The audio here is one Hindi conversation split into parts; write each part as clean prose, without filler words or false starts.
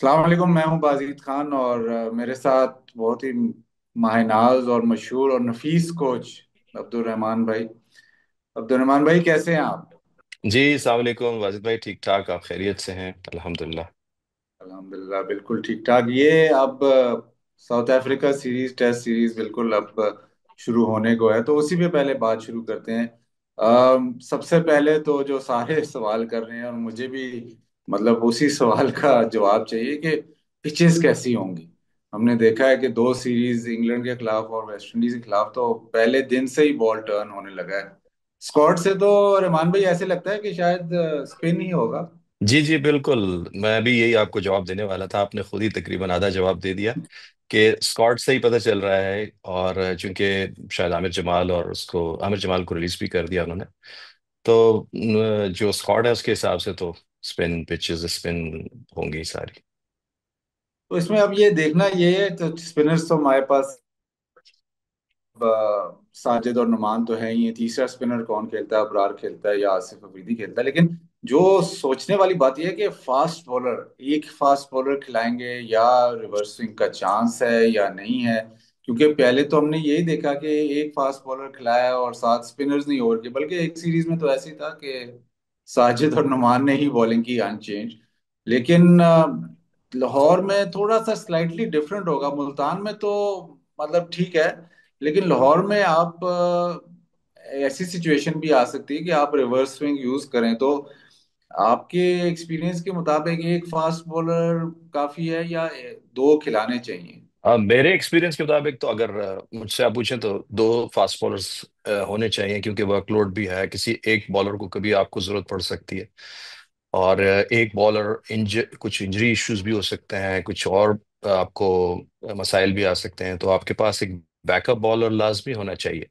अस्सलाम वालेकुम। मैं हूं बाजिद खान और मेरे साथ बहुत ही माहिनाज और मशहूर और नफीस कोच अब्दुल रहमान भाई। अब्दुल रहमान भाई, कैसे हैं आप? जी अस्सलाम वालेकुम वाजिद भाई। ठीक ठाक, आप खैरियत से हैं? अल्हम्दुलिल्लाह। अल्हम्दुलिल्लाह, बिल्कुल ठीक ठाक। ये अब South Africa series, test series बिल्कुल अब शुरू होने को है, तो उसी पे पहले बात शुरू करते हैं। सबसे पहले तो जो सारे सवाल कर रहे हैं, और मुझे भी मतलब उसी सवाल का जवाब चाहिए कि पिचेस कैसी होंगी। हमने देखा है कि दो सीरीज, इंग्लैंड के खिलाफ और वेस्ट इंडीज के खिलाफ, तो पहले दिन से ही बॉल टर्न होने लगा है। स्कॉट से तो रहमान भाई ऐसे लगता है कि शायद स्पिन ही होगा। जी जी बिल्कुल। मैं भी यही आपको जवाब देने वाला था, आपने खुद ही तकरीबन आधा जवाब दे दिया कि स्कॉट से ही पता चल रहा है। और चूंकि शायद आमिर जमाल को रिलीज भी कर दिया उन्होंने, तो जो स्कॉट है उसके हिसाब से तो स्पिन पिचेस स्पिन होंगी सारी। तो इसमें अब ये देखना ये है, तो स्पिनर्स तो हमारे पास साजिद और नुमान तो है ही है। तीसरा स्पिनर कौन खेलता है? अबरार खेलता है या आसिफ अफरीदी खेलता है? लेकिन जो सोचने वाली बात यह है कि फास्ट बॉलर, एक फास्ट बॉलर खिलाएंगे या रिवर्स स्विंग का चांस है या नहीं है। क्योंकि पहले तो हमने यही देखा कि एक फास्ट बॉलर खिलाया और सात स्पिनर्स नहीं ओवर के, बल्कि एक सीरीज में तो ऐसे ही था कि साजिद और नुमान ने ही बॉलिंग की अनचेंज। लेकिन लाहौर में थोड़ा सा स्लाइटली डिफरेंट होगा। मुल्तान में तो मतलब ठीक है, लेकिन लाहौर में आप ऐसी सिचुएशन भी आ सकती है कि आप रिवर्स स्विंग यूज करें, तो आपके एक्सपीरियंस के मुताबिक एक फास्ट बॉलर काफी है या दो खिलाने चाहिए? मेरे एक्सपीरियंस के मुताबिक तो अगर मुझसे आप पूछें तो दो फास्ट बॉलर्स होने चाहिए, क्योंकि वर्कलोड भी है, किसी एक बॉलर को कभी आपको जरूरत पड़ सकती है। और एक बॉलर कुछ इंजरी इश्यूज भी हो सकते हैं, कुछ और आपको मसाइल भी आ सकते हैं, तो आपके पास एक बैकअप बॉलर लाजमी होना चाहिए।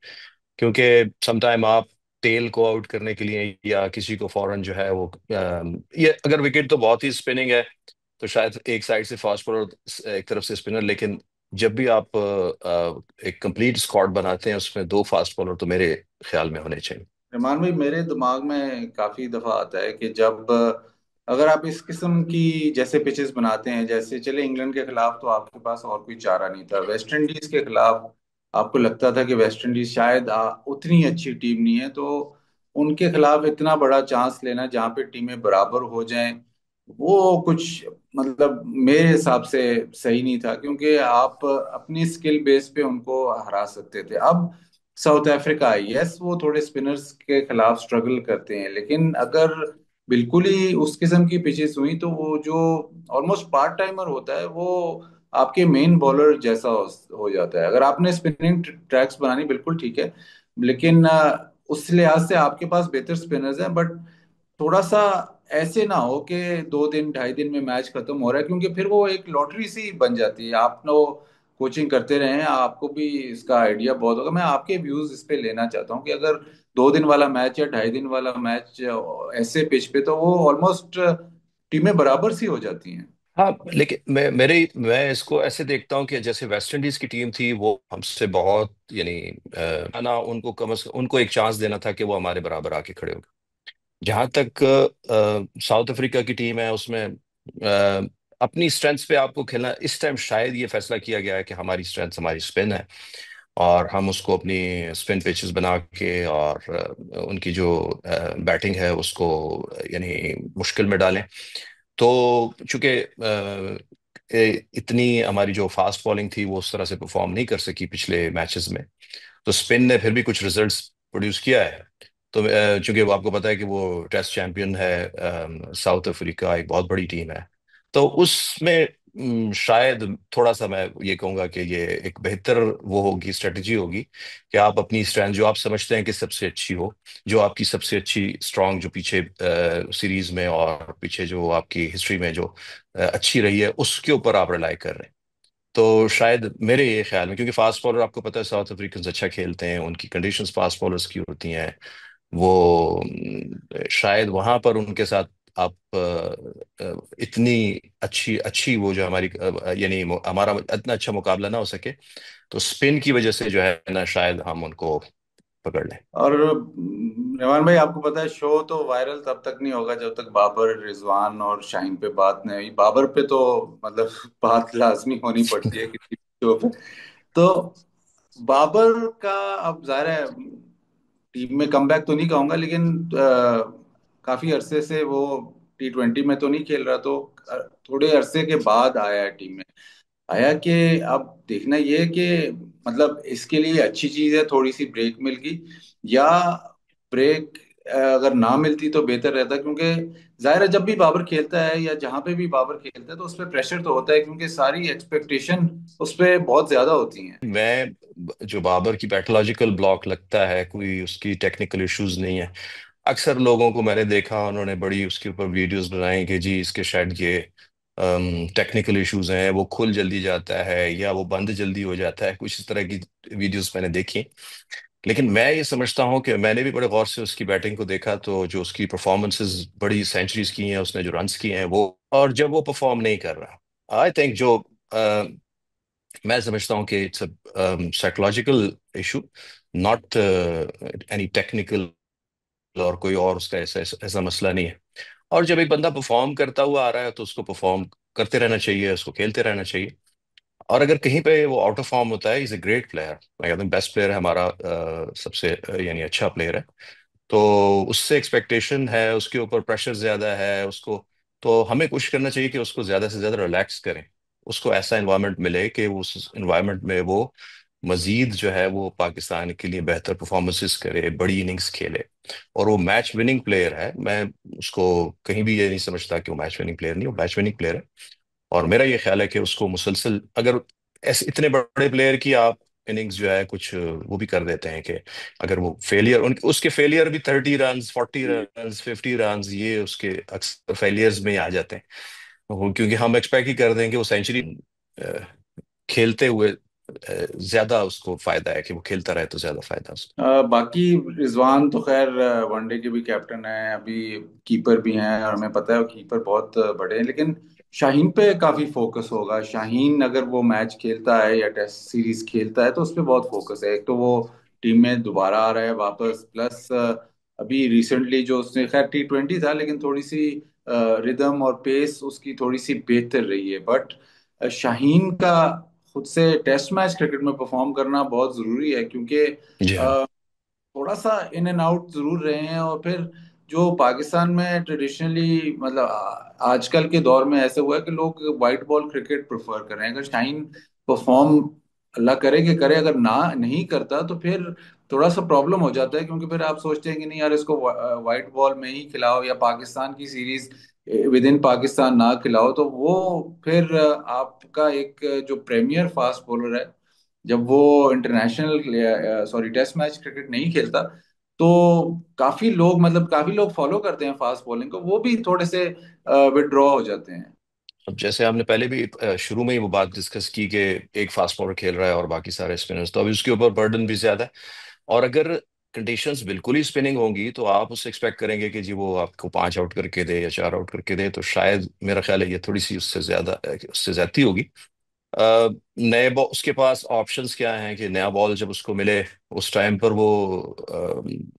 क्योंकि समटाइम आप टेल को आउट करने के लिए या किसी को फौरन जो है वो ये अगर विकेट तो बहुत ही स्पिनिंग है तो शायद एक साइड से फास्ट बॉलर एक तरफ से स्पिनर, लेकिन जब भी आप एक कंप्लीट स्क्वाड बनाते हैं उसमें दो फास्ट बॉलर तो मेरे ख्याल में होने चाहिए। रहमान भाई, मेरे दिमाग में काफी दफा आता है कि जब अगर आप इस किस्म की जैसे पिचेस बनाते हैं, जैसे चले इंग्लैंड के खिलाफ तो आपके पास और कोई चारा नहीं था, वेस्ट इंडीज के खिलाफ आपको लगता था कि वेस्ट इंडीज शायद उतनी अच्छी टीम नहीं है, तो उनके खिलाफ इतना बड़ा चांस लेना जहाँ पे टीमें बराबर हो जाएं, वो कुछ मतलब मेरे हिसाब से सही नहीं था, क्योंकि आप अपनी स्किल बेस पे उनको हरा सकते थे। अब साउथ अफ्रीका, यस वो थोड़े स्पिनर्स के खिलाफ स्ट्रगल करते हैं, लेकिन अगर बिल्कुल ही उस किस्म की पिचेस हुई तो वो जो ऑलमोस्ट पार्ट टाइमर होता है वो आपके मेन बॉलर जैसा हो जाता है। अगर आपने स्पिनिंग ट्रैक्स बनानी, बिल्कुल ठीक है, लेकिन उस लिहाज से आपके पास बेहतर स्पिनर्स हैं, बट थोड़ा सा ऐसे ना हो कि 2 दिन 2.5 दिन में मैच खत्म हो रहा है, क्योंकि फिर वो एक लॉटरी सी बन जाती है। आप नो कोचिंग करते रहे हैं, आपको भी इसका आइडिया बहुत होगा। मैं आपके व्यूज इस पे लेना चाहता हूँ कि अगर 2 दिन वाला मैच या 2.5 दिन वाला मैच ऐसे पिच पे, तो वो ऑलमोस्ट टीमें बराबर सी हो जाती हैं। हाँ, लेकिन मैं इसको ऐसे देखता हूँ कि जैसे वेस्ट इंडीज की टीम थी वो हमसे बहुत यानी ना उनको उनको एक चांस देना था कि वो हमारे बराबर आके खड़े हो। जहां तक साउथ अफ्रीका की टीम है उसमें अपनी स्ट्रेंथ्स पे आपको खेलना, इस टाइम शायद ये फैसला किया गया है कि हमारी स्ट्रेंथ हमारी स्पिन है और हम उसको अपनी स्पिन पिचेस बना के और उनकी जो बैटिंग है उसको यानी मुश्किल में डालें। तो चूंकि इतनी हमारी जो फास्ट बॉलिंग थी वो उस तरह से परफॉर्म नहीं कर सकी पिछले मैचेस में, तो स्पिन ने फिर भी कुछ रिजल्ट्स प्रोड्यूस किया है। तो चूंकि वो आपको पता है कि वो टेस्ट चैंपियन है, साउथ अफ्रीका एक बहुत बड़ी टीम है, तो उसमें शायद थोड़ा सा मैं ये कहूंगा कि ये एक बेहतर वो होगी, स्ट्रेटजी होगी कि आप अपनी स्ट्रेंथ जो आप समझते हैं कि सबसे अच्छी हो, जो आपकी सबसे अच्छी स्ट्रांग जो पीछे सीरीज में और पीछे जो आपकी हिस्ट्री में जो अच्छी रही है उसके ऊपर आप रिलाई कर रहे हैं। तो शायद मेरे ये ख्याल में, क्योंकि फास्ट बॉलर आपको पता है साउथ अफ्रीकन अच्छा खेलते हैं, उनकी कंडीशंस फास्ट बॉलर्स की होती हैं, वो शायद वहां पर उनके साथ आप इतनी अच्छी अच्छी वो जो हमारी यानी हमारा इतना अच्छा मुकाबला ना हो सके, तो स्पिन की वजह से जो है ना शायद हम उनको पकड़ लें। और रेवान भाई, आपको पता है शो तो वायरल तब तक नहीं होगा जब तक बाबर, रिजवान और शाहीन पे बात नहीं हुई। बाबर पे तो मतलब बात लाजमी होनी पड़ती है किसी शो पे। तो बाबर का अब जाहिर है टीम में कमबैक तो नहीं कहूंगा, लेकिन काफी अरसे से वो T20 में तो नहीं खेल रहा, तो थोड़े अरसे के बाद आया है टीम में। आया कि अब देखना ये है कि मतलब इसके लिए अच्छी चीज है थोड़ी सी ब्रेक मिल गई, या ब्रेक अगर ना मिलती तो बेहतर रहता, क्योंकि जाहिर है जब भी बाबर खेलता है या जहां पे भी बाबर खेलता है तो उस पर प्रेशर तो होता है, क्योंकि सारी एक्सपेक्टेशन उस पर बहुत ज्यादा होती हैं। मैं जो बाबर की पैथोलॉजिकल ब्लॉक लगता है, कोई उसकी टेक्निकल इश्यूज नहीं है। अक्सर लोगों को मैंने देखा, उन्होंने बड़ी उसके ऊपर वीडियोस बनाई कि जी इसके शायद ये टेक्निकल इश्यूज हैं, वो खुल जल्दी जाता है या वो बंद जल्दी हो जाता है, कुछ इस तरह की वीडियोस मैंने देखी। लेकिन मैं ये समझता हूँ कि मैंने भी बड़े गौर से उसकी बैटिंग को देखा, तो जो उसकी परफॉर्मेंसेस, बड़ी सेंचुरीज की हैं उसने, जो रन्स किए हैं वो, और जब वो परफॉर्म नहीं कर रहा, आई थिंक जो मैं समझता हूँ कि it's a psychological issue, not any technical, और कोई और उसका ऐसा ऐसा मसला नहीं है। और जब एक बंदा परफॉर्म करता हुआ आ रहा है तो उसको परफॉर्म करते रहना चाहिए, उसको खेलते रहना चाहिए। और अगर कहीं पे वो आउट ऑफ फॉर्म होता है, इज अ ग्रेट प्लेयर, मैं कहता हूँ बेस्ट प्लेयर है हमारा, सबसे यानी अच्छा प्लेयर है। तो उससे एक्सपेक्टेशन है, उसके ऊपर प्रेशर ज्यादा है उसको। तो हमें कोशिश करना चाहिए कि उसको ज्यादा से ज्यादा रिलैक्स करें, उसको ऐसा एनवायरनमेंट मिले कि वो उस एनवायरनमेंट में वो मजीद जो है वो पाकिस्तान के लिए बेहतर परफॉर्मेंसेस करे, बड़ी इनिंग्स खेले। और वो मैच विनिंग प्लेयर है, मैं उसको कहीं भी ये नहीं समझता कि वो मैच विनिंग प्लेयर नहीं, वो मैच विनिंग प्लेयर है। और मेरा ये ख्याल है कि उसको मुसलसल, अगर ऐसे इतने बड़े प्लेयर की आप इनिंग्स जो है कुछ वो भी कर देते हैं कि अगर वो फेलियर, उसके फेलियर भी 30 रन, 40 रन, 50 रन, ये उसके अक्सर फेलियर्स में ही आ जाते हैं। क्योंकि हम एक्सपेक्ट ही कर देंगे वो सेंचुरी, खेलते हुए ज्यादा उसको फायदा है कि वो खेलता रहे तो ज्यादा फायदा उसको। बाकी रिजवान तो खैर वनडे के भी कैप्टन है, अभी कीपर भी हैं, और हमें पता है कीपर बहुत बड़े हैं, लेकिन शाहीन पे काफी फोकस होगा। शाहीन अगर वो मैच खेलता है या टेस्ट सीरीज खेलता है तो उस पर बहुत फोकस है। एक तो वो टीम में दोबारा आ रहा है वापस, प्लस अभी रिसेंटली जो उसने, खैर T20 था लेकिन थोड़ी सी रिदम और पेस उसकी थोड़ी सी बेहतर रही है। बट शाहीन का खुद से टेस्ट मैच क्रिकेट में परफॉर्म करना बहुत जरूरी है, क्योंकि जी हाँ। थोड़ा सा इन एंड आउट जरूर रहे हैं। और फिर जो पाकिस्तान में ट्रेडिशनली मतलब आजकल के दौर में ऐसे हुआ है कि लोग वाइट बॉल क्रिकेट प्रेफर कर रहे हैं। अगर शाहीन परफॉर्म, अल्लाह करे कि करे, अगर ना नहीं करता तो फिर थोड़ा सा प्रॉब्लम हो जाता है, क्योंकि फिर आप सोचते हैं कि नहीं यार इसको वाइट बॉल में ही खिलाओ या पाकिस्तान की सीरीज विद इन पाकिस्तान ना खिलाओ, तो वो फिर आपका एक जो प्रीमियर फास्ट बॉलर है, जब वो international sorry test match cricket नहीं खेलता, तो काफी लोग मतलब काफी लोग फॉलो करते हैं फास्ट बॉलिंग को, वो भी थोड़े से विड्रॉ हो जाते हैं। अब जैसे आपने पहले भी शुरू में ही वो बात डिस्कस की कि एक फास्ट बॉलर खेल रहा है और बाकी सारे स्पिनर्स, तो अभी उसके ऊपर बर्डन भी ज्यादा है। और अगर कंडीशंस बिल्कुल ही स्पिनिंग होंगी तो आप उससे एक्सपेक्ट करेंगे कि जी वो आपको 5 आउट करके दे या 4 आउट करके दे, तो शायद मेरा ख्याल है ये थोड़ी सी उससे ज्यादा, उससे ज्यादती होगी। नए बॉल, उसके पास ऑप्शंस क्या हैं कि नया बॉल जब उसको मिले उस टाइम पर वो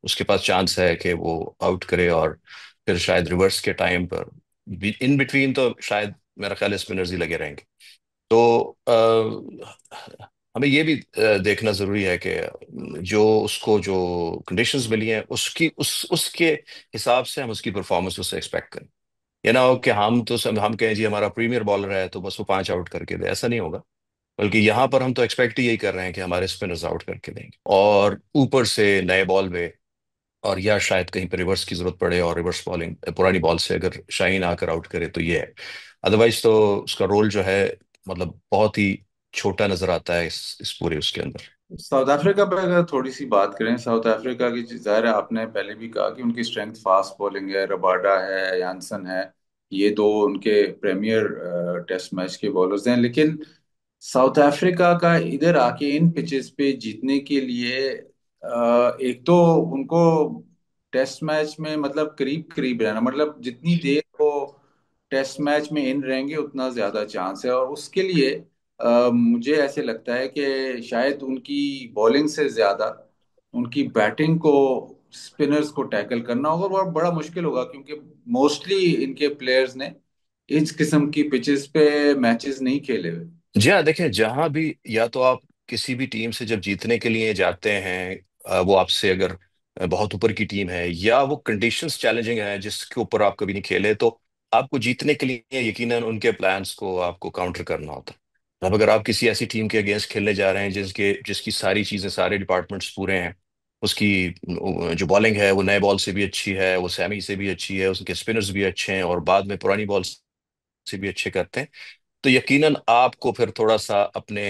उसके पास चांस है कि वो आउट करे, और फिर शायद रिवर्स के टाइम पर इन बिटवीन तो शायद मेरा ख्याल है स्पिनर्स ही लगे रहेंगे। तो हमें ये भी देखना जरूरी है कि जो उसको जो कंडीशंस मिली हैं उसकी उसके हिसाब से हम उसकी परफॉर्मेंस उससे एक्सपेक्ट करें। ये ना हो कि हम कहें जी हमारा प्रीमियर बॉलर है तो बस वो 5 आउट करके दे, ऐसा नहीं होगा। बल्कि यहाँ पर हम तो एक्सपेक्ट ही यही कर रहे हैं कि हमारे स्पिनर्स आउट करके देंगे, और ऊपर से नए बॉल पे, और या शायद कहीं पर रिवर्स की जरूरत पड़े और रिवर्स बॉलिंग पुरानी बॉल से अगर शाहीन आकर आउट करे तो ये है। अदरवाइज तो उसका रोल जो है मतलब बहुत ही छोटा नजर आता है इस पूरे उसके अंदर। साउथ अफ्रीका पर अगर थोड़ी सी बात करें, साउथ अफ्रीका की जाहिर है आपने पहले भी कहा कि उनकी स्ट्रेंथ फास्ट बॉलिंग है, रबाडा है, यानसन है, ये दो उनके प्रीमियर टेस्ट मैच के बॉलर्स हैं। लेकिन साउथ अफ्रीका का इधर आके इन पिचेस पे जीतने के लिए एक तो उनको टेस्ट मैच में मतलब करीब करीब रहना, मतलब जितनी देर वो टेस्ट मैच में इन रहेंगे उतना ज्यादा चांस है। और उसके लिए मुझे ऐसे लगता है कि शायद उनकी बॉलिंग से ज्यादा उनकी बैटिंग को, स्पिनर्स को टैकल करना होगा, बहुत बड़ा मुश्किल होगा, क्योंकि मोस्टली इनके प्लेयर्स ने इस किस्म की पिचेस पे मैचेस नहीं खेले हुए। जी हाँ, देखें जहां भी, या तो आप किसी भी टीम से जब जीतने के लिए जाते हैं, वो आपसे अगर बहुत ऊपर की टीम है, या वो कंडीशंस चैलेंजिंग है जिसके ऊपर आप कभी नहीं खेले, तो आपको जीतने के लिए यकीनन उनके प्लान्स को आपको काउंटर करना होता है। अब अगर आप किसी ऐसी टीम के अगेंस्ट खेलने जा रहे हैं जिसकी सारी चीजें, सारे डिपार्टमेंट्स पूरे हैं, उसकी जो बॉलिंग है वो नए बॉल से भी अच्छी है, वो सेमी से भी अच्छी है, उसके स्पिनर्स भी अच्छे हैं, और बाद में पुरानी बॉल से भी अच्छे करते हैं, तो यकीनन आपको फिर थोड़ा सा अपने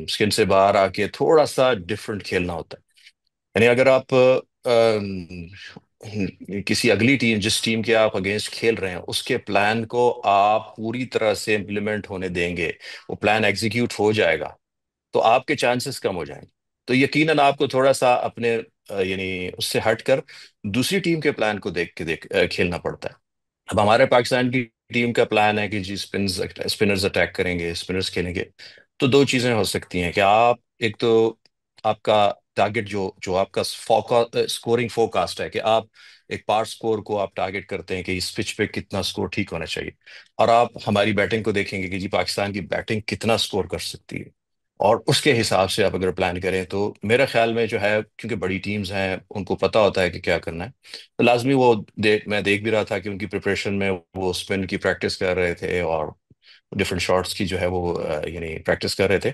स्किन से बाहर आके थोड़ा सा डिफरेंट खेलना होता है। यानी अगर आप किसी अगली टीम, जिस टीम के आप अगेंस्ट खेल रहे हैं, उसके प्लान को आप पूरी तरह से इम्प्लीमेंट होने देंगे, वो प्लान एग्जीक्यूट हो जाएगा, तो आपके चांसेस कम हो जाएंगे। तो यकीनन आपको थोड़ा सा अपने यानी उससे हटकर दूसरी टीम के प्लान को खेलना पड़ता है। अब हमारे पाकिस्तान की टीम का प्लान है कि जी स्पिनर्स अटैक करेंगे, स्पिनर्स खेलेंगे। तो दो चीजें हो सकती हैं कि आप, एक तो आपका टारगेट, जो जो आपका स्कोरिंग फोरकास्ट है, कि आप एक पार स्कोर को आप टारगेट करते हैं कि इस पिच पे कितना स्कोर ठीक होना चाहिए, और आप हमारी बैटिंग को देखेंगे कि जी पाकिस्तान की बैटिंग कितना स्कोर कर सकती है, और उसके हिसाब से आप अगर प्लान करें, तो मेरे ख्याल में जो है, क्योंकि बड़ी टीम्स हैं उनको पता होता है कि क्या करना है, तो लाजमी वो मैं देख भी रहा था कि उनकी प्रिपरेशन में वो स्पिन की प्रैक्टिस कर रहे थे, और डिफरेंट शॉट्स की जो है वो यानी प्रैक्टिस कर रहे थे।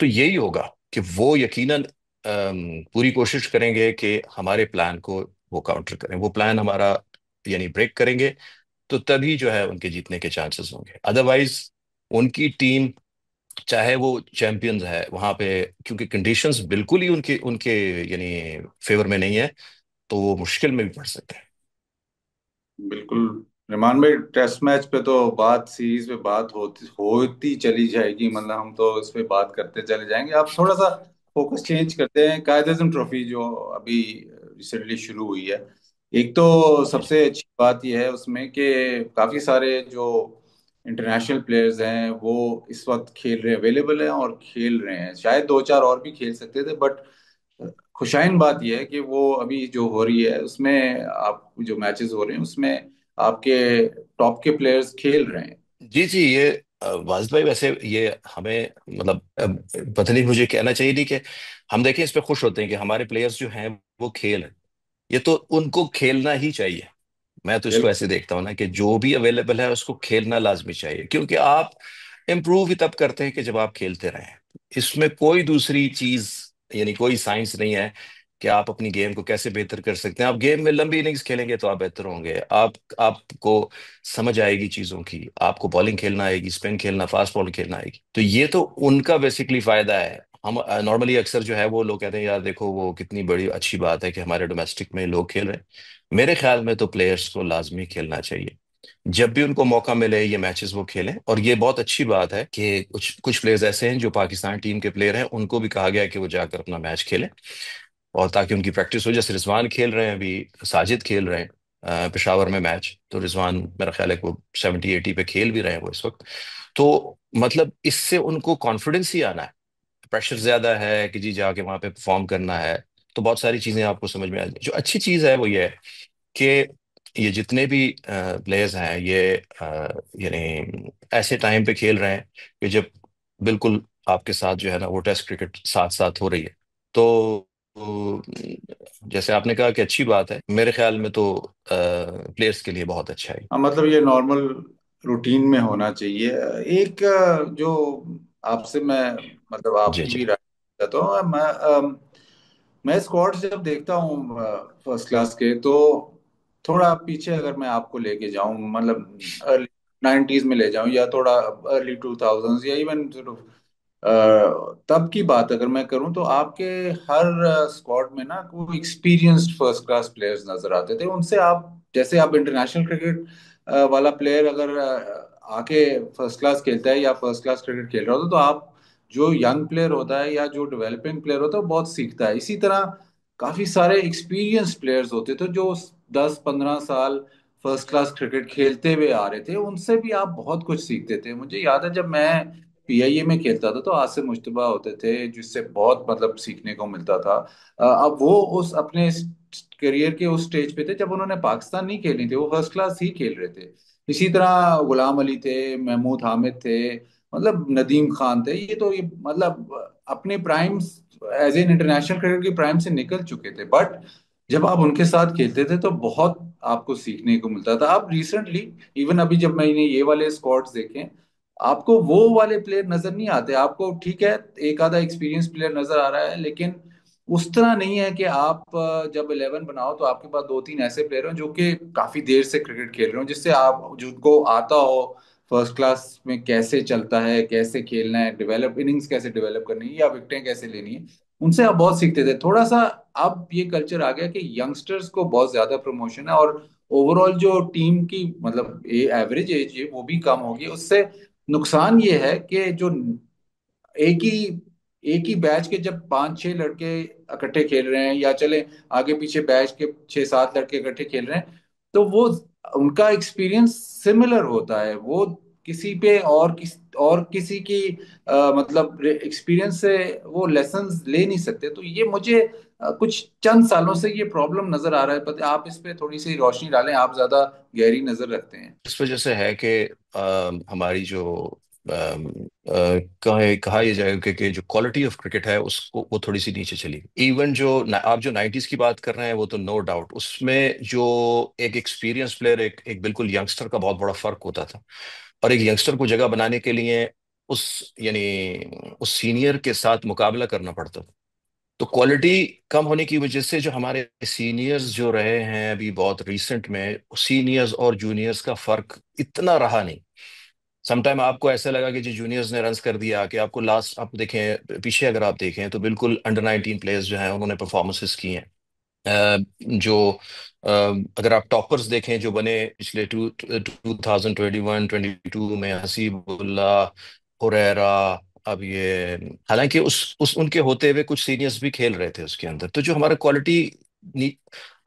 तो यही होगा कि वो यकीनन पूरी कोशिश करेंगे कि हमारे प्लान को वो काउंटर करें, वो प्लान हमारा यानी ब्रेक करेंगे, तो तभी जो है उनके जीतने के चांसेस होंगे। अदरवाइज उनकी टीम, चाहे वो चैंपियंस है वहां पे, क्योंकि कंडीशंस बिल्कुल ही उनके उनके यानी फेवर में नहीं है, तो वो मुश्किल में भी पड़ सकते हैं। बिल्कुल। रिमान भाई, टेस्ट मैच पे तो बात, सीरीज पे बात होती होती चली जाएगी, मतलब हम तो इस पे बात करते चले जाएंगे। आप थोड़ा सा फोकस चेंज करते हैं, कायद अज़म ट्रॉफी जो अभी रिसेंटली शुरू हुई है। एक तो सबसे अच्छी बात यह है उसमें कि काफी सारे जो इंटरनेशनल प्लेयर्स हैं वो इस वक्त खेल रहे, अवेलेबल हैं और खेल रहे हैं। शायद दो चार और भी खेल सकते थे, बट खुशाइन बात यह है कि वो अभी जो हो रही है उसमें, आप जो मैचेस हो रहे हैं उसमें आपके टॉप के प्लेयर्स खेल रहे हैं। जी जी, ये वाजिद भाई, वैसे ये हमें मतलब पता नहीं, मुझे कहना चाहिए नहीं कि हम देखें इस पे खुश होते हैं कि हमारे प्लेयर्स जो हैं वो खेल रहे हैं। ये तो उनको खेलना ही चाहिए। मैं तो इसको बिल्कुल ऐसे देखता हूँ ना कि जो भी अवेलेबल है उसको खेलना लाजमी चाहिए, क्योंकि आप इम्प्रूव ही तब करते हैं कि जब आप खेलते रहें। इसमें कोई दूसरी चीज यानी कोई साइंस नहीं है कि आप अपनी गेम को कैसे बेहतर कर सकते हैं। आप गेम में लंबी इनिंग्स खेलेंगे तो आप बेहतर होंगे, आपको समझ आएगी चीजों की, आपको बॉलिंग खेलना आएगी, स्पिन खेलना, फास्ट बॉलिंग खेलना आएगी। तो ये तो उनका बेसिकली फायदा है। हम नॉर्मली अक्सर जो है वो लोग कहते हैं यार देखो वो कितनी बड़ी अच्छी बात है कि हमारे डोमेस्टिक में लोग खेल रहे हैं। मेरे ख्याल में तो प्लेयर्स को लाजमी खेलना चाहिए, जब भी उनको मौका मिले ये मैचेस वो खेलें। और ये बहुत अच्छी बात है कि कुछ कुछ प्लेयर्स ऐसे हैं जो पाकिस्तान टीम के प्लेयर हैं, उनको भी कहा गया है कि वो जाकर अपना मैच खेलें, और ताकि उनकी प्रैक्टिस हो। जैसे रिजवान खेल रहे हैं अभी, साजिद खेल रहे हैं पेशावर में मैच, तो रिजवान मेरा ख्याल है कि वो 70-80 पे खेल भी रहे हैं वो इस वक्त। तो मतलब इससे उनको कॉन्फिडेंस ही आना है। प्रेशर ज्यादा है कि जी जाके वहां पे परफॉर्म करना है, तो बहुत सारी चीजें आपको समझ में आ जो अच्छी चीज है वो ये है कि ये जितने भी प्लेयर्स हैं ये यानी ऐसे टाइम पे खेल रहे हैं कि जब बिल्कुल आपके साथ जो है ना वो टेस्ट क्रिकेट साथ साथ हो रही है। तो जैसे आपने कहा कि अच्छी बात है, मेरे ख्याल में तो प्लेयर्स के लिए बहुत अच्छा है। हाँ, मतलब ये नॉर्मल रूटीन में होना चाहिए। एक जो आपसे मैं, मतलब जी आपकी जी। भी राय चाहता हूँ मैं स्क्वाड्स जब देखता हूँ फर्स्ट क्लास के, तो थोड़ा पीछे अगर मैं आपको लेके जाऊं, मतलब अर्ली 90s में ले जाऊं, या थोड़ा अर्ली 2000s, या इवन तब की बात अगर मैं करूं, तो आपके हर स्क्वाड में ना वो एक्सपीरियंस्ड फर्स्ट क्लास प्लेयर्स नजर आते थे। उनसे आप, जैसे आप इंटरनेशनल क्रिकेट वाला प्लेयर अगर आके फर्स्ट क्लास खेलता है या फर्स्ट क्लास क्रिकेट खेल रहा होता है, तो आप, जो यंग प्लेयर होता है या जो डेवलपिंग प्लेयर होता है वो बहुत सीखता है। इसी तरह काफी सारे एक्सपीरियंस प्लेयर्स होते थे जो 10-15 साल फर्स्ट क्लास क्रिकेट खेलते हुए आ रहे थे, उनसे भी आप बहुत कुछ सीखते थे। मुझे याद है जब मैं पीआईए में खेलता था तो आसिफ मुश्तबा होते थे जिससे बहुत मतलब सीखने को मिलता था। अब वो उस अपने करियर के उस स्टेज पे थे जब उन्होंने पाकिस्तान नहीं खेली थी, वो फर्स्ट क्लास ही खेल रहे थे। इसी तरह गुलाम अली थे, महमूद हामिद थे, मतलब नदीम खान थे, ये तो ये मतलब अपने prime age an international cricket की प्राइम से निकल चुके थे। बट जब आप उनके साथ खेलते थे तो बहुत आपको सीखने को मिलता था। अब रिसेंटली इवन अभी जब मैंने ये वाले स्क्वाड्स देखे, आपको वो वाले प्लेयर नजर नहीं आते। आपको ठीक है एक आधा एक्सपीरियंस प्लेयर नजर आ रहा है, लेकिन उस तरह नहीं है कि आप जब 11 बनाओ तो आपके पास दो तीन ऐसे प्लेयर हो जो कि काफी देर से क्रिकेट खेल रहे हो, जिससे आप जिनको आता हो फर्स्ट क्लास में कैसे चलता है, कैसे खेलना है, डेवलप इनिंग्स कैसे डेवलप करनी है या विकेटें कैसे लेनी है, उनसे आप बहुत सीखते थे। थोड़ा सा अब ये कल्चर आ गया कि यंगस्टर्स को बहुत ज्यादा प्रमोशन है, और ओवरऑल जो टीम की मतलब एवरेज एज है वो भी कम होगी। उससे नुकसान ये है कि जो एक ही एक ही बैच के जब पांच छह लड़के इकट्ठे खेल रहे हैं, या चले आगे पीछे बैच के छह सात लड़के इकट्ठे खेल रहे हैं, तो वो उनका एक्सपीरियंस सिमिलर होता है। वो किसी पे और किसी की मतलब एक्सपीरियंस से वो लेसन्स ले नहीं सकते। तो ये मुझे कुछ चंद सालों से ये प्रॉब्लम नजर आ रहा है। पता आप इस पे थोड़ी सी रोशनी डालें, आप ज्यादा गहरी नजर रखते हैं। इस वजह से है कि हमारी जो कहा यह जाएगा कि जो क्वालिटी ऑफ क्रिकेट है उसको वो थोड़ी सी नीचे चली। इवन जो आप जो 90s की बात कर रहे हैं वो तो नो डाउट उसमें जो एक एक्सपीरियंस प्लेयर एक बिल्कुल यंगस्टर का बहुत बड़ा फर्क होता था। और एक यंगस्टर को जगह बनाने के लिए उस यानी उस सीनियर के साथ मुकाबला करना पड़ता था। तो क्वालिटी कम होने की वजह से जो हमारे सीनियर्स जो रहे हैं अभी बहुत रिसेंट में, सीनियर्स और जूनियर्स का फर्क इतना रहा नहीं। समटाइम आपको ऐसा लगा कि जो जूनियर्स ने रन्स कर दिया कि आपको लास्ट आप देखें पीछे अगर आप देखें तो बिल्कुल अंडर 19 प्लेयर्स जो हैं उन्होंने परफॉर्मेंसेस की हैं। जो अगर आप टॉपर्स देखें जो बने पिछले 2021-22 में, हसीबुल्ला, हुरैरा, अब ये हालांकि उस उनके होते हुए कुछ सीनियर्स भी खेल रहे थे उसके अंदर। तो जो हमारा क्वालिटी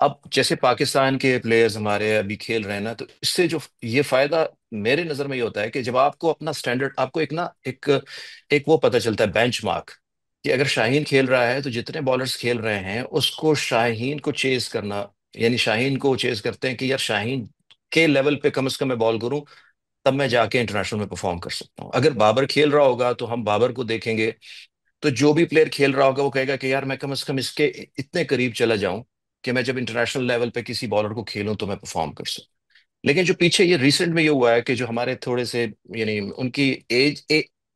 अब जैसे पाकिस्तान के प्लेयर्स हमारे अभी खेल रहे हैं ना, तो इससे जो ये फायदा मेरे नजर में ये होता है कि जब आपको अपना स्टैंडर्ड आपको एक वो पता चलता है बेंचमार्क, कि अगर शाहीन खेल रहा है तो जितने बॉलर्स खेल रहे हैं उसको शाहीन को चेज करना, यानी शाहीन को चेज करते हैं कि यार शाहीन के लेवल पे कम से कम मैं बॉल करूं, तब मैं जाके इंटरनेशनल में परफॉर्म कर सकता हूँ। अगर बाबर खेल रहा होगा तो हम बाबर को देखेंगे, तो जो भी प्लेयर खेल रहा होगा वो कहेगा कि यार मैं कम से कम इसके इतने करीब चला जाऊं कि मैं जब इंटरनेशनल लेवल पे किसी बॉलर को खेलूं तो मैं परफॉर्म कर सकूं। लेकिन जो पीछे ये रिसेंट में ये हुआ है कि जो हमारे थोड़े से यानी उनकी एज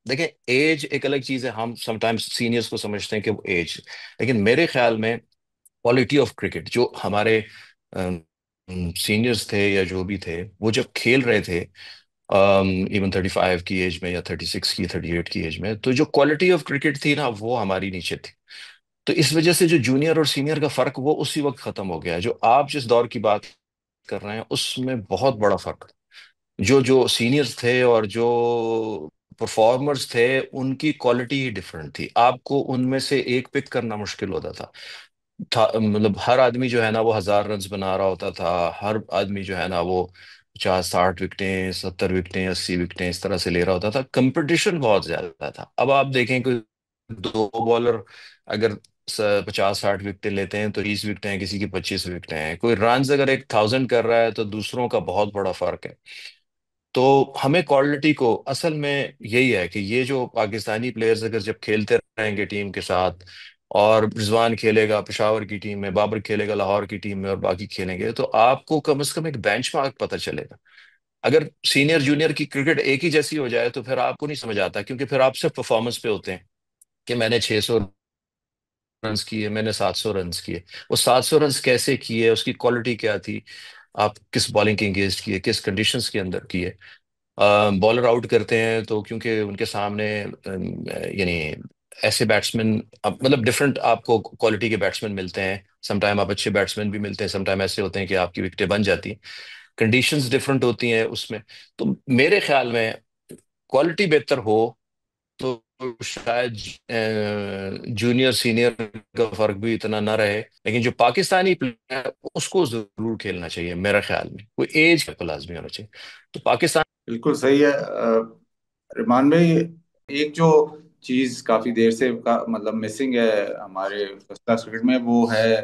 देखें, एज एक अलग चीज है, हम समटाइम्स सीनियर्स को समझते हैं कि वो एज, लेकिन मेरे ख्याल में क्वालिटी ऑफ क्रिकेट जो हमारे सीनियर्स थे या जो भी थे वो जब खेल रहे थे इवन 35 की एज में या 36 की 38 की एज में, तो जो क्वालिटी ऑफ क्रिकेट थी ना वो हमारी नीचे थी। तो इस वजह से जो जूनियर और सीनियर का फर्क वो उसी वक्त खत्म हो गया है। जो आप जिस दौर की बात कर रहे हैं उसमें बहुत बड़ा फर्क, जो जो सीनियर्स थे और जो परफॉर्मर्स थे उनकी क्वालिटी ही डिफरेंट थी। आपको उनमें से एक पिक करना मुश्किल होता था मतलब हर आदमी जो है ना वो 1000 रन बना रहा होता था, हर आदमी जो है ना वो 50-60 विकेटें, 70 विकेटें, 80 विकेटें इस तरह से ले रहा होता था। कंपटीशन बहुत ज्यादा था। अब आप देखें कोई दो बॉलर अगर 50-60 विकेटें लेते हैं तो 30 विकेटें हैं, किसी की 25 विकेटें हैं। कोई रन अगर 1000 कर रहा है तो दूसरों का बहुत बड़ा फर्क है। तो हमें क्वालिटी को असल में यही है कि ये जो पाकिस्तानी प्लेयर्स अगर जब खेलते रहेंगे टीम के साथ, और रिजवान खेलेगा पेशावर की टीम में, बाबर खेलेगा लाहौर की टीम में और बाकी खेलेंगे, तो आपको कम से कम एक बेंचमार्क पता चलेगा। अगर सीनियर जूनियर की क्रिकेट एक ही जैसी हो जाए तो फिर आपको नहीं समझ आता, क्योंकि फिर आप सिर्फ परफॉर्मेंस पे होते हैं कि मैंने 600 रन किए, मैंने 700 रन किए। वो 700 रन कैसे किए, उसकी क्वालिटी क्या थी, आप किस बॉलिंग के एंगेज किए, किस कंडीशंस के अंदर किए। बॉलर आउट करते हैं तो क्योंकि उनके सामने यानी ऐसे बैट्समैन, मतलब डिफरेंट आपको क्वालिटी के बैट्समैन मिलते हैं। समटाइम आप अच्छे बैट्समैन भी मिलते हैं, समटाइम ऐसे होते हैं कि आपकी विकेटें बन जाती हैं, कंडीशंस डिफरेंट होती हैं उसमें। तो मेरे ख्याल में क्वालिटी बेहतर हो तो शायद जूनियर सीनियर का फर्क भी इतना ना रहे, लेकिन जो पाकिस्तानी प्लेयर है उसको जरूर खेलना चाहिए। मेरे ख्याल में कोई एज का लाजमी होना चाहिए। तो पाकिस्तान बिल्कुल सही है रिमान भाई। एक जो चीज काफी देर से मतलब मिसिंग है हमारे फर्स्ट क्लास क्रिकेट में, वो है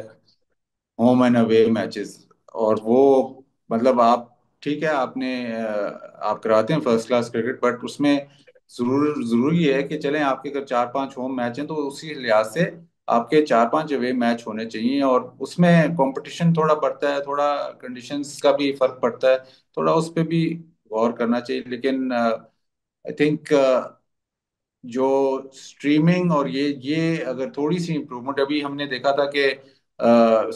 होम एंड अवे मैचेस। और वो मतलब आप ठीक है, आप कराते हैं फर्स्ट क्लास क्रिकेट, बट उसमें जरूरी है कि चलें, आपके अगर 4-5 होम मैच हैं तो उसी लिहाज से आपके 4-5 अवे मैच होने चाहिए। और उसमें कंपटीशन थोड़ा बढ़ता है, थोड़ा कंडीशंस का भी फर्क पड़ता है, थोड़ा उस पर भी गौर करना चाहिए। लेकिन आई थिंक जो स्ट्रीमिंग और ये अगर थोड़ी सी इम्प्रूवमेंट, अभी हमने देखा था कि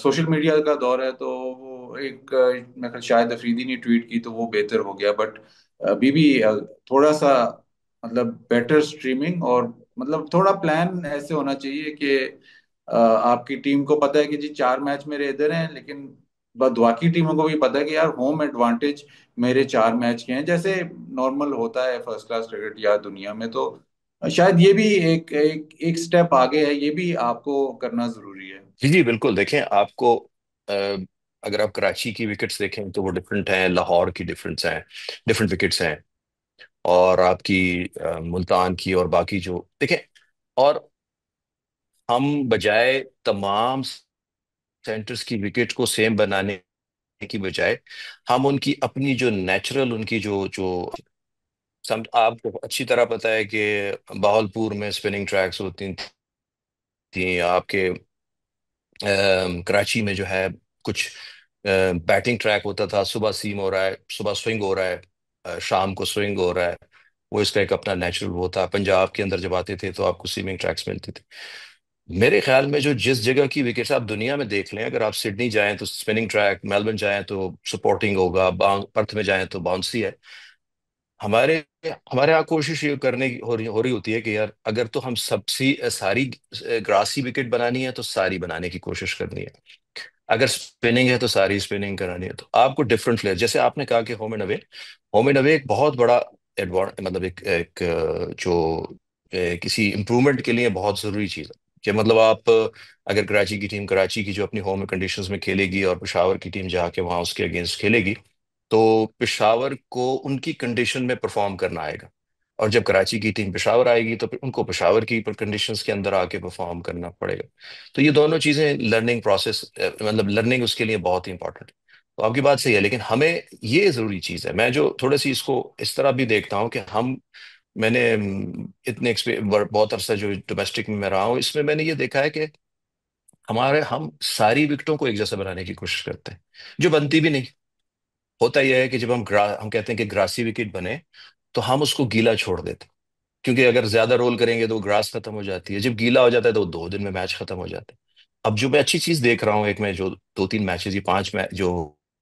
सोशल मीडिया का दौर है, तो वो एक मैं ख्याल शायद अफरीदी ने ट्वीट की तो वो बेहतर हो गया। बट अभी भी थोड़ा सा मतलब बेटर स्ट्रीमिंग, और मतलब थोड़ा प्लान ऐसे होना चाहिए कि आपकी टीम को पता है कि जी 4 मैच मेरे इधर हैं, लेकिन बाकी टीमों को भी पता है कि यार होम एडवांटेज मेरे 4 मैच के हैं, जैसे नॉर्मल होता है फर्स्ट क्लास क्रिकेट या दुनिया में। तो शायद ये भी एक एक एक स्टेप आगे है, ये भी आपको करना जरूरी है। जी जी बिल्कुल। देखें आपको अ, अगर आप कराची की विकेट्स देखें तो वो डिफरेंट हैं, लाहौर की डिफरेंस हैं, डिफरेंट विकेट्स हैं। और आपकी मुल्तान की और बाकी जो देखें, और हम बजाय तमाम सेंटर्स की विकेट को सेम बनाने की बजाय हम उनकी अपनी जो नेचुरल उनकी जो जो आपको अच्छी तरह पता है कि बहावलपुर में स्पिनिंग ट्रैक्स होती थी, आपके कराची में जो है कुछ बैटिंग ट्रैक होता था, सुबह सीम हो रहा है, सुबह स्विंग हो रहा है, शाम को स्विंग हो रहा है। वो इसका एक अपना नेचुरल वो था। पंजाब के अंदर जब आते थे तो आपको सीमिंग ट्रैक्स मिलते थे। मेरे ख्याल में जो जिस जगह की विकेट्स आप दुनिया में देख लें, अगर आप सिडनी जाएं तो स्पिनिंग ट्रैक, मेलबर्न जाएं तो सपोर्टिंग होगा, पर्थ में जाएं तो बाउंसी है। हमारे हमारे यहाँ कोशिश ये करने की हो रही होती है कि यार अगर तो हम सारी ग्रासी विकेट बनानी है तो सारी बनाने की कोशिश करनी है। अगर स्पिनिंग है तो सारी स्पिनिंग करानी है। तो आपको डिफरेंट फ्लेयर, जैसे आपने कहा कि होम एंड अवे एक बहुत बड़ा मतलब एक जो किसी इम्प्रूवमेंट के लिए बहुत जरूरी चीज़ है। कि मतलब आप अगर कराची की टीम कराची की जो अपनी होम कंडीशंस में खेलेगी और पेशावर की टीम जाके वहां उसके अगेंस्ट खेलेगी, तो पेशावर को उनकी कंडीशन में परफॉर्म करना आएगा। और जब कराची की टीम पेशावर आएगी तो फिर उनको पेशावर की कंडीशंस के अंदर आके परफॉर्म करना पड़ेगा। तो ये दोनों चीजें लर्निंग प्रोसेस, मतलब लर्निंग उसके लिए बहुत ही इंपॉर्टेंट है। तो आपकी बात सही है, लेकिन हमें ये जरूरी चीज है। मैं जो थोड़ी सी इसको इस तरह भी देखता हूँ कि मैंने इतने बहुत अरसा जो डोमेस्टिक में मैं रहा हूँ, इसमें मैंने ये देखा है कि हम सारी विकेटों को एक जैसा बनाने की कोशिश करते हैं, जो बनती भी नहीं। होता यह है कि जब हम कहते हैं कि ग्रासी विकेट बने तो हम उसको गीला छोड़ देते हैं। क्योंकि अगर ज्यादा रोल करेंगे तो ग्रास खत्म हो जाती है, जब गीला हो जाता है तो 2 दिन में मैच खत्म हो जाता है। अब जो मैं अच्छी चीज देख रहा हूँ, एक में जो 2-3 मैचेस, ये 5 मैच जो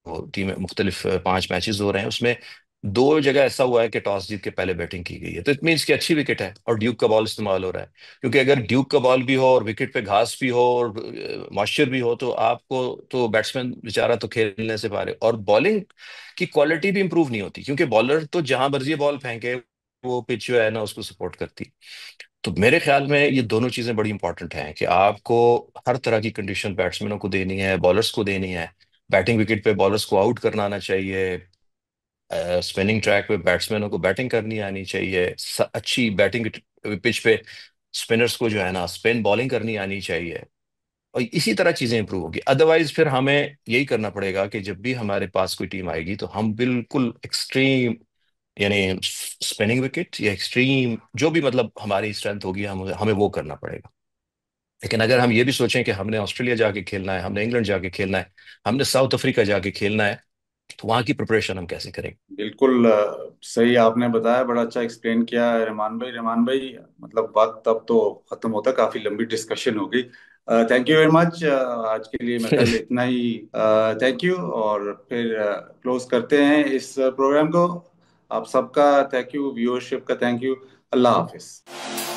टीम मुख्तलिफ 5 मैचेस हो रहे हैं, उसमें 2 जगह ऐसा हुआ है कि टॉस जीत के पहले बैटिंग की गई है। तो इट मीन्स कि अच्छी विकेट है और ड्यूक का बॉल इस्तेमाल हो रहा है। क्योंकि अगर ड्यूक का बॉल भी हो और विकेट पे घास भी हो और मॉइस्चर भी हो तो आपको तो बैट्समैन बेचारा तो खेलने से पारे, और बॉलिंग की क्वालिटी भी इंप्रूव नहीं होती, क्योंकि बॉलर तो जहां मर्जी बॉल फेंके वो पिच जो है ना उसको सपोर्ट करती। तो मेरे ख्याल में ये दोनों चीजें बड़ी इंपॉर्टेंट हैं कि आपको हर तरह की कंडीशन बैट्समैनों को देनी है, बॉलर्स को देनी है। बैटिंग विकेट पे बॉलर्स को आउट करना आना चाहिए, स्पिनिंग ट्रैक पे बैट्समैनों को बैटिंग करनी आनी चाहिए, अच्छी बैटिंग पिच पे स्पिनर्स को जो है ना स्पिन बॉलिंग करनी आनी चाहिए। और इसी तरह चीजें इंप्रूव होगी। अदरवाइज फिर हमें यही करना पड़ेगा कि जब भी हमारे पास कोई टीम आएगी तो हम बिल्कुल एक्सट्रीम, यानी स्पिनिंग विकेट या एक्सट्रीम जो भी मतलब हमारी स्ट्रेंथ होगी हम हमें वो करना पड़ेगा। लेकिन अगर हम ये भी सोचें कि हमने ऑस्ट्रेलिया जाके खेलना है, हमने इंग्लैंड जाके खेलना है, हमने साउथ अफ्रीका जाके खेलना है, तो वहां की प्रिपरेशन हम कैसे करेंगे? बिल्कुल सही आपने बताया, बड़ा अच्छा एक्सप्लेन किया है रहमान भाई। रहमान भाई, मतलब वक्त अब तो खत्म होता, काफी लंबी डिस्कशन हो गई। Thank you very much. आज के लिए मेरे ख्याल इतना ही। थैंक यू, और फिर क्लोज करते हैं इस प्रोग्राम को। आप सबका थैंक यू, व्यूअरशिप का थैंक यू। Allah Hafiz.